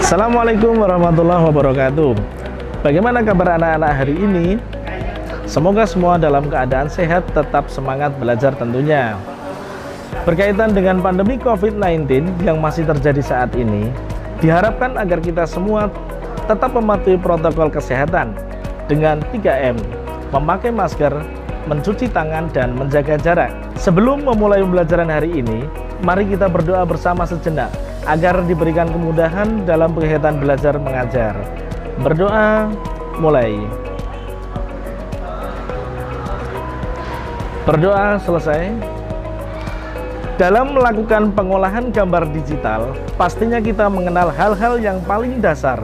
Assalamualaikum warahmatullahi wabarakatuh. Bagaimana kabar anak-anak hari ini? Semoga semua dalam keadaan sehat, tetap semangat belajar tentunya. Berkaitan dengan pandemi COVID-19 yang masih terjadi saat ini, diharapkan agar kita semua tetap mematuhi protokol kesehatan dengan 3M, memakai masker, mencuci tangan, dan menjaga jarak. Sebelum memulai pembelajaran hari ini, mari kita berdoa bersama sejenak agar diberikan kemudahan dalam kegiatan belajar mengajar. Berdoa, mulai. Berdoa selesai. Dalam melakukan pengolahan gambar digital, pastinya kita mengenal hal-hal yang paling dasar.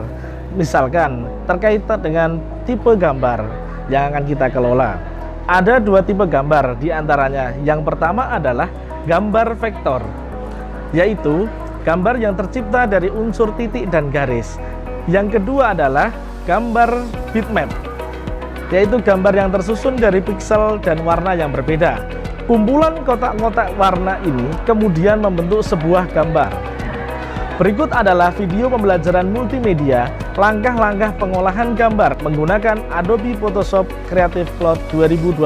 Misalkan terkait dengan tipe gambar yang akan kita kelola. Ada dua tipe gambar diantaranya. Yang pertama adalah gambar vektor, yaitu gambar yang tercipta dari unsur titik dan garis. Yang kedua adalah gambar bitmap, yaitu gambar yang tersusun dari piksel dan warna yang berbeda. Kumpulan kotak-kotak warna ini kemudian membentuk sebuah gambar. Berikut adalah video pembelajaran multimedia, langkah-langkah pengolahan gambar menggunakan Adobe Photoshop Creative Cloud 2020.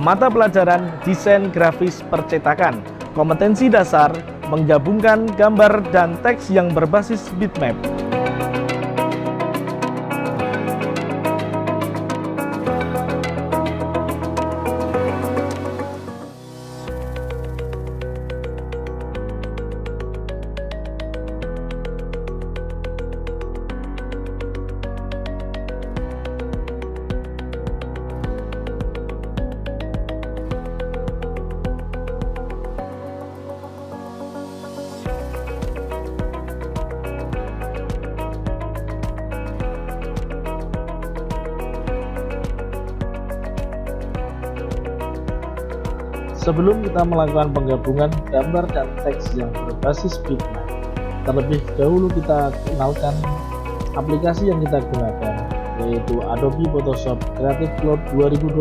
Mata pelajaran Desain Grafis Percetakan. Kompetensi dasar menggabungkan gambar dan teks yang berbasis bitmap. Sebelum kita melakukan penggabungan gambar dan teks yang berbasis bitmap, terlebih dahulu kita kenalkan aplikasi yang kita gunakan, yaitu Adobe Photoshop Creative Cloud 2020.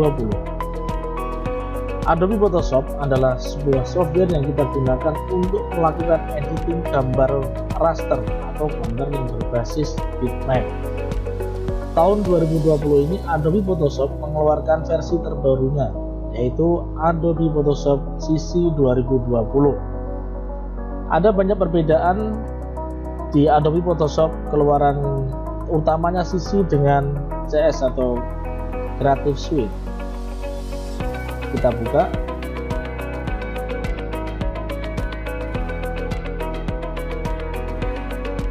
Adobe Photoshop adalah sebuah software yang kita gunakan untuk melakukan editing gambar raster atau gambar yang berbasis bitmap. Tahun 2020 ini Adobe Photoshop mengeluarkan versi terbarunya, yaitu Adobe Photoshop CC 2020. Ada banyak perbedaan di Adobe Photoshop keluaran utamanya CC dengan CS atau Creative Suite. Kita buka.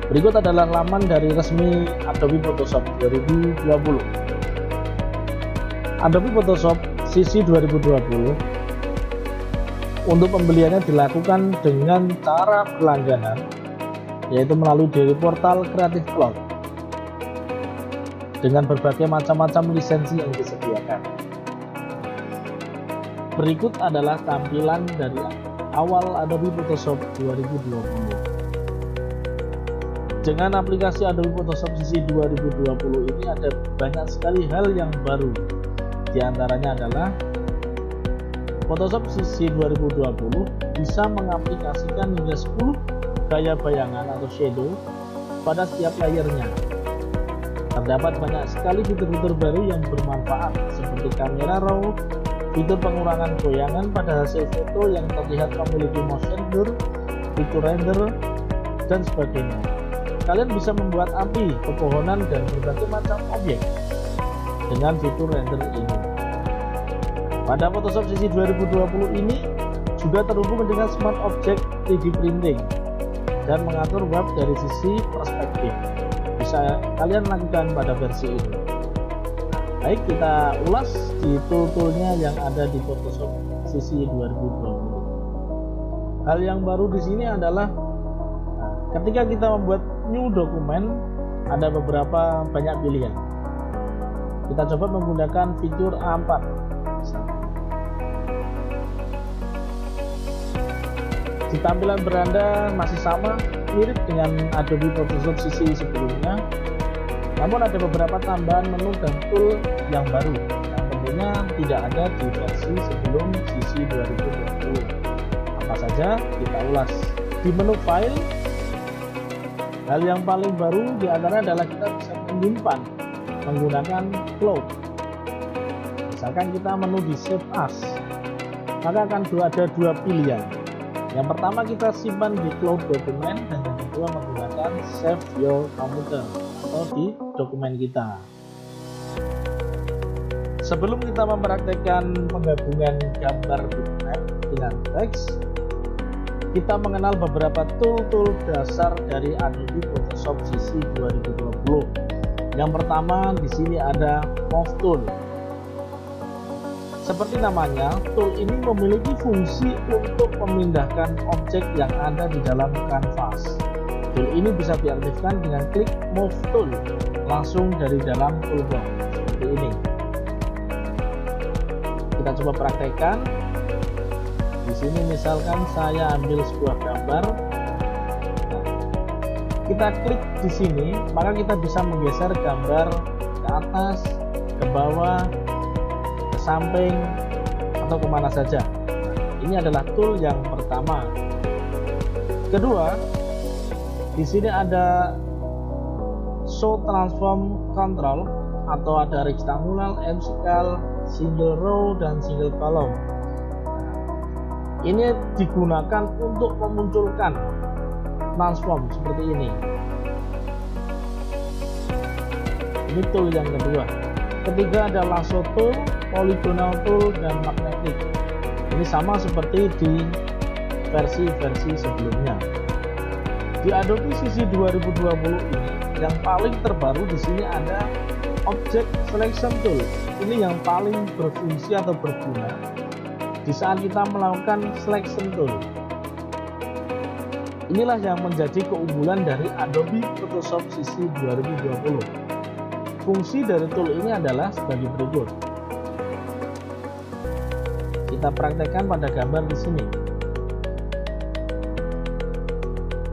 Berikut adalah laman dari resmi Adobe Photoshop 2020. Adobe Photoshop CC 2020 untuk pembeliannya dilakukan dengan cara berlangganan, yaitu melalui dari portal Creative Cloud dengan berbagai macam-macam lisensi yang disediakan. Berikut adalah tampilan dari awal Adobe Photoshop 2020. Dengan aplikasi Adobe Photoshop CC 2020 ini ada banyak sekali hal yang baru. Di antaranya adalah Photoshop CC 2020 bisa mengaplikasikan hingga 10 gaya bayangan atau shadow pada setiap layernya. Terdapat banyak sekali fitur-fitur baru yang bermanfaat seperti kamera raw, fitur pengurangan goyangan pada hasil foto yang terlihat memiliki motion blur, fitur render, dan sebagainya. Kalian bisa membuat api, pepohonan, dan berbagai macam objek dengan fitur render ini. Pada Photoshop CC 2020 ini juga terhubung dengan Smart Object 3D Printing dan mengatur web dari sisi perspektif. Bisa kalian lakukan pada versi ini. Baik, kita ulas di tool-toolnya yang ada di Photoshop CC 2020. Hal yang baru di sini adalah ketika kita membuat new dokumen, ada beberapa banyak pilihan. Kita coba menggunakan fitur A4. Di tampilan beranda masih sama, mirip dengan Adobe Photoshop CC sebelumnya, namun ada beberapa tambahan menu dan tool yang baru yang tentunya tidak ada di versi sebelum CC 2020. Apa saja kita ulas. Di menu file Hal yang paling baru di antara adalah kita bisa menyimpan menggunakan cloud. Misalkan kita menu di Save As, maka akan ada dua pilihan. Yang pertama kita simpan di cloud dokumen, dan yang kedua menggunakan Save Your Computer atau di dokumen kita. Sebelum kita mempraktekkan penggabungan gambar bitmap dengan teks, kita mengenal beberapa tool-tool dasar dari Adobe Photoshop CC 2020. Yang pertama di sini ada Move Tool. Seperti namanya, tool ini memiliki fungsi untuk memindahkan objek yang ada di dalam kanvas. Tool ini bisa diaktifkan dengan klik Move Tool langsung dari dalam toolbar seperti ini. Kita coba praktekkan. Di sini misalkan saya ambil sebuah gambar. Nah, kita klik di sini, maka kita bisa menggeser gambar ke atas, ke bawah, ke samping, atau kemana saja. Nah, ini adalah tool yang pertama. Kedua, di sini ada Show Transform Control, atau ada rectangular, elliptical, single row, dan single column. Ini digunakan untuk memunculkan transform seperti ini. Ini tool yang kedua. Ketiga ada lasso tool, polygonal tool, dan magnetic. Ini sama seperti di versi-versi sebelumnya. Di Adobe CC 2020 ini yang paling terbaru di sini ada Object Selection Tool. Ini yang paling berfungsi atau berguna di saat kita melakukan selection tool. Inilah yang menjadi keunggulan dari Adobe Photoshop CC 2020. Fungsi dari tool ini adalah sebagai berikut. Kita praktekkan pada gambar di sini.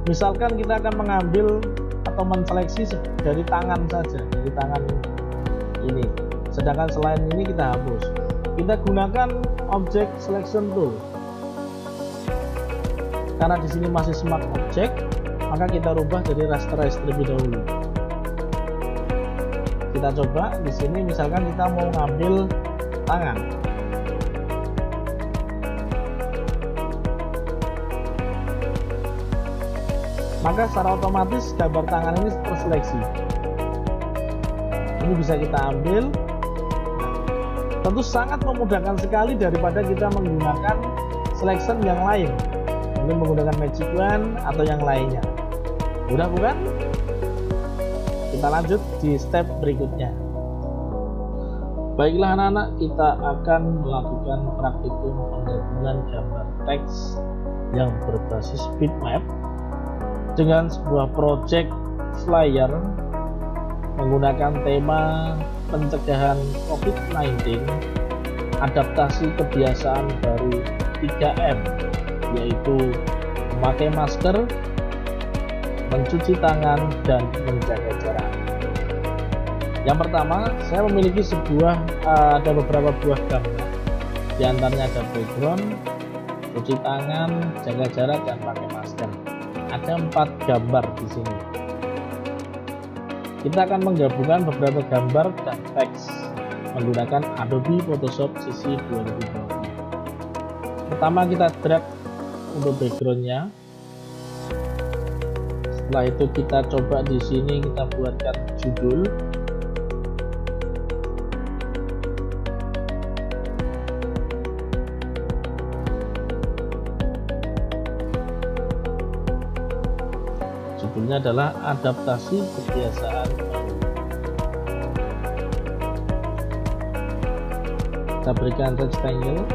Misalkan kita akan mengambil atau menseleksi dari tangan saja, dari tangan ini. Sedangkan selain ini kita hapus. Kita gunakan Object Selection Tool. Karena di sini masih Smart Object, maka kita rubah jadi rasterize terlebih dahulu. Kita coba di sini, misalkan kita mau ngambil tangan. Maka secara otomatis gambar tangan ini terseleksi. Ini bisa kita ambil. Tentu sangat memudahkan sekali daripada kita menggunakan selection yang lain, mungkin menggunakan Magic Wand atau yang lainnya. Mudah bukan? Kita lanjut di step berikutnya. Baiklah anak-anak, kita akan melakukan praktikum penggabungan gambar teks yang berbasis bitmap dengan sebuah project flyer menggunakan tema pencegahan COVID-19, adaptasi kebiasaan baru 3M, yaitu memakai masker, mencuci tangan, dan menjaga jarak. Yang pertama, saya memiliki ada beberapa buah gambar. Di antaranya ada background, cuci tangan, jaga jarak, dan pakai masker. Ada 4 gambar di sini. Kita akan menggabungkan beberapa gambar dan teks menggunakan Adobe Photoshop CC 2020. Pertama kita drag untuk backgroundnya. Setelah itu kita coba di sini kita buatkan judul. Judulnya adalah adaptasi kebiasaan baru. Kita berikan rectangle.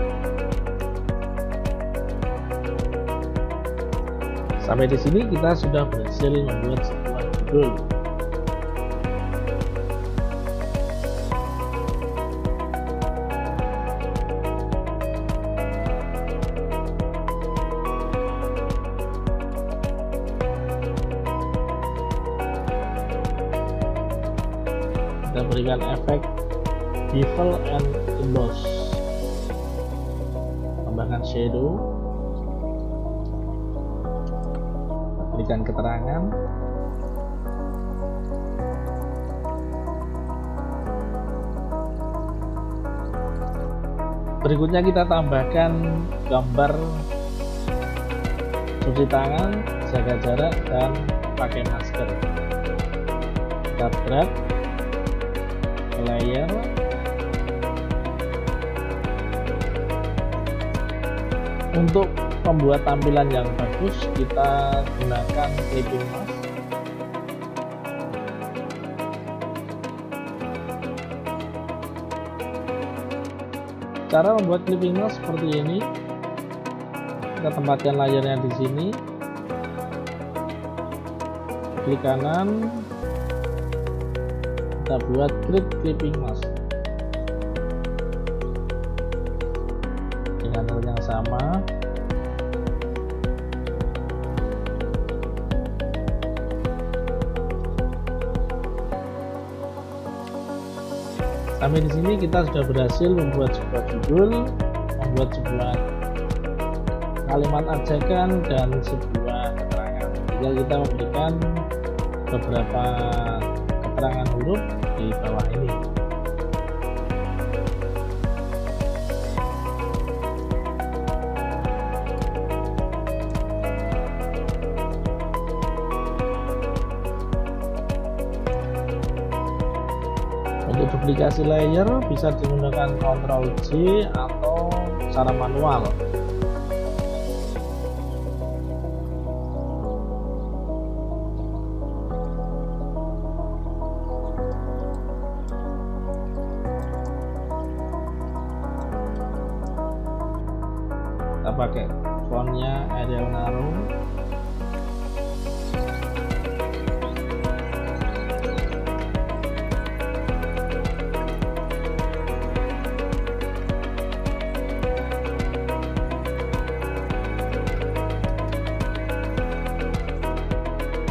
Sampai di sini kita sudah berhasil membuat sebuah judul. Kita berikan efek bevel and emboss, tambahkan shadow, berikan keterangan. Berikutnya kita tambahkan gambar cuci tangan, jaga jarak, dan pakai masker. Kita drag ke layer. Untuk membuat tampilan yang bagus, kita gunakan clipping mask. Cara membuat clipping mask seperti ini. Kita tempatkan layarnya di sini. Klik kanan. Kita buat create clipping mask dengan hal yang sama. Sampai di sini kita sudah berhasil membuat sebuah judul, membuat sebuah kalimat ajakan, dan sebuah keterangan. Tinggal kita memberikan beberapa keterangan huruf di bawah ini. Untuk duplikasi layer bisa digunakan Ctrl J atau secara manual. Kita pakai fontnya Arial Narrow.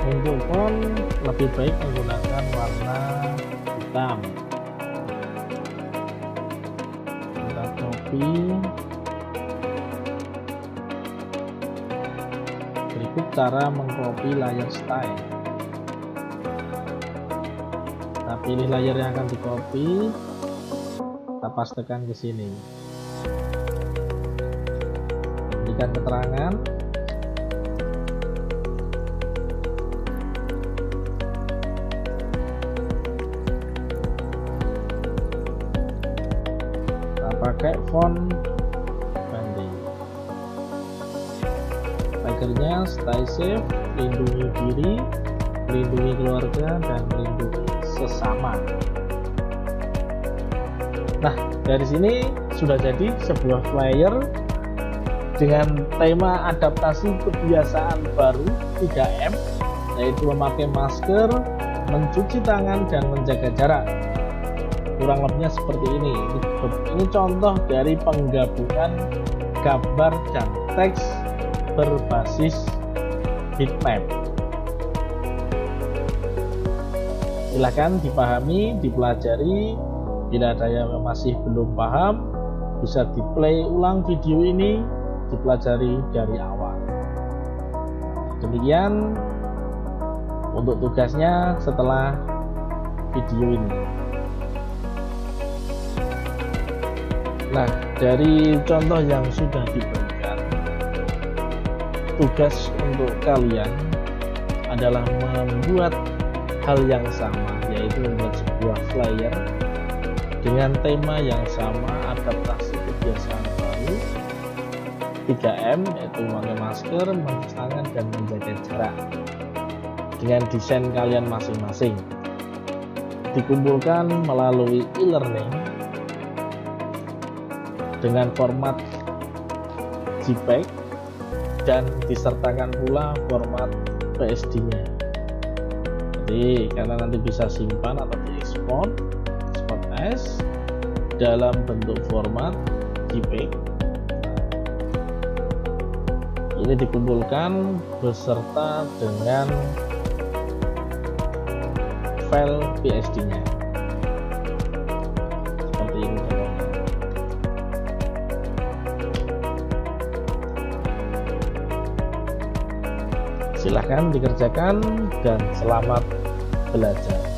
Untuk font lebih baik menggunakan warna hitam. Kita copy. Berikut cara mengcopy layer style. Kita pilih layer yang akan di copy, kita pastekan ke sini. Berikan keterangan. Pakai font Bandi. Tagernya stay safe, lindungi diri, lindungi keluarga, dan lindungi sesama. Nah, dari sini sudah jadi sebuah flyer dengan tema adaptasi kebiasaan baru 3M, yaitu memakai masker, mencuci tangan, dan menjaga jarak. Kurang lebihnya seperti ini. Ini contoh dari penggabungan gambar dan teks berbasis bitmap. Silahkan dipahami, dipelajari. Bila ada yang masih belum paham, bisa di play ulang video ini, dipelajari dari awal. Demikian untuk tugasnya setelah video ini. Nah, dari contoh yang sudah diberikan, tugas untuk kalian adalah membuat hal yang sama, yaitu membuat sebuah flyer dengan tema yang sama, adaptasi kebiasaan baru 3M, yaitu memakai masker, mencuci tangan, dan menjaga jarak, dengan desain kalian masing-masing. Dikumpulkan melalui e-learning dengan format JPEG dan disertakan pula format PSD-nya. Jadi karena nanti bisa simpan atau diekspor as dalam bentuk format JPEG. Ini dikumpulkan beserta dengan file PSD-nya. Seperti ini. Silahkan dikerjakan dan selamat belajar.